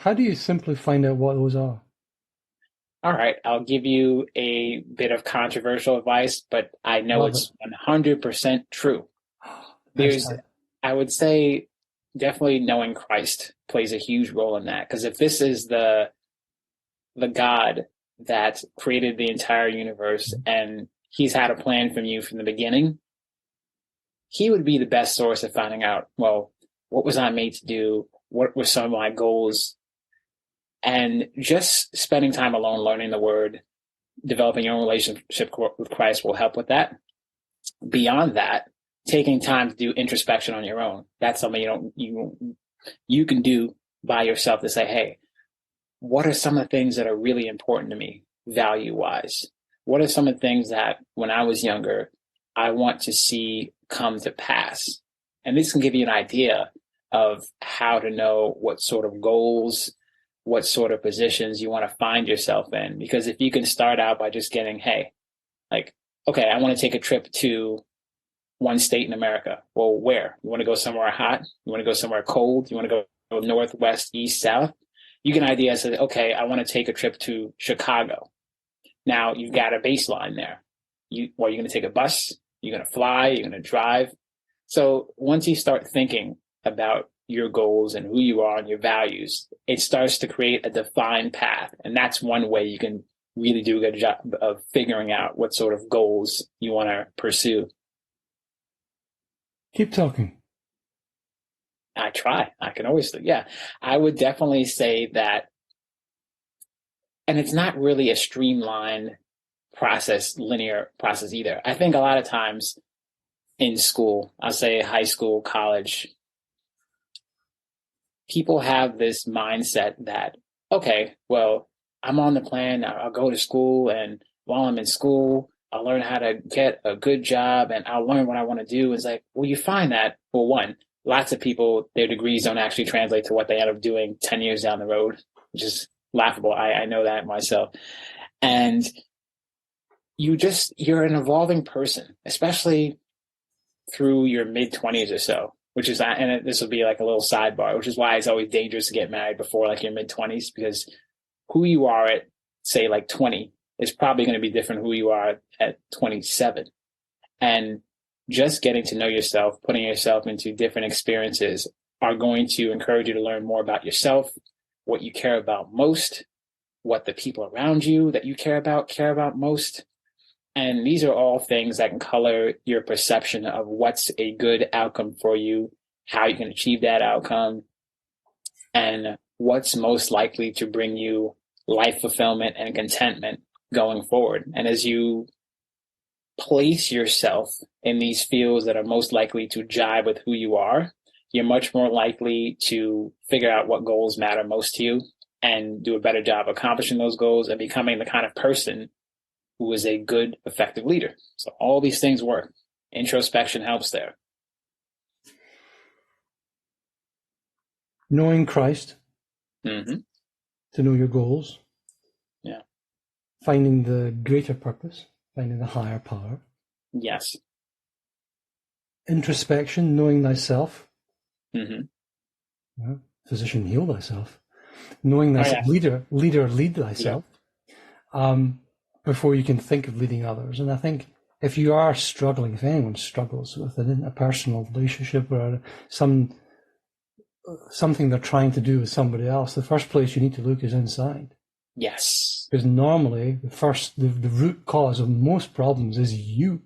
How do you simply find out what those are? All right, I'll give you a bit of controversial advice, but I know Love it. it's 100% true. Best There's, type. I would say, definitely knowing Christ plays a huge role in that. Because if this is the God that created the entire universe and he's had a plan from you from the beginning, he would be the best source of finding out, well, what was I made to do? What were some of my goals? And just spending time alone, learning the word, developing your own relationship with Christ will help with that. Beyond that, taking time to do introspection on your own. That's something you can do by yourself to say, hey, what are some of the things that are really important to me value wise? What are some of the things that when I was younger, I want to see come to pass? And this can give you an idea of how to know what sort of goals, what sort of positions you want to find yourself in. Because if you can start out by just getting, hey, like, okay, I want to take a trip to one state in America. Well, where? You want to go somewhere hot? You want to go somewhere cold? You want to go north, west, east, south? You can idea say, okay, I want to take a trip to Chicago. Now you've got a baseline there. You're going to take a bus, you're going to fly, you're going to drive. So once you start thinking about your goals and who you are and your values, it starts to create a defined path. And that's one way you can really do a good job of figuring out what sort of goals you want to pursue. Keep talking. I try. I can always, yeah. I would definitely say that, and it's not really a streamlined process, linear process either. I think a lot of times in school, I'll say high school, college, people have this mindset that, okay, well, I'm on the plan. I'll go to school, and while I'm in school, I'll learn how to get a good job and I'll learn what I want to do. It's like, well, you find that, well, one, lots of people, their degrees don't actually translate to what they end up doing 10 years down the road, which is laughable. I know that myself. And you're an evolving person, especially through your mid 20s or so, which is, and this will be like a little sidebar, which is why it's always dangerous to get married before like your mid 20s, because who you are at, say, like 20 is probably going to be different who you are at 27. And just getting to know yourself, putting yourself into different experiences are going to encourage you to learn more about yourself, what you care about most, what the people around you that you care about most. And these are all things that can color your perception of what's a good outcome for you, how you can achieve that outcome, and what's most likely to bring you life fulfillment and contentment going forward. And as you place yourself in these fields that are most likely to jibe with who you are, you're much more likely to figure out what goals matter most to you and do a better job accomplishing those goals and becoming the kind of person who is a good, effective leader. So all these things work. Introspection helps there. Knowing Christ Mm-hmm. to know your goals, Yeah. finding the greater purpose, finding the higher power. Yes. Introspection, knowing thyself. Mm-hmm. Yeah. Physician, heal thyself. Knowing Oh, thyself. yeah. Leader, lead Yeah. thyself. Before you can think of leading others. And I think if you are struggling, if anyone struggles with an interpersonal relationship or something they're trying to do with somebody else, the first place you need to look is inside. Yes. Because normally the root cause of most problems is you.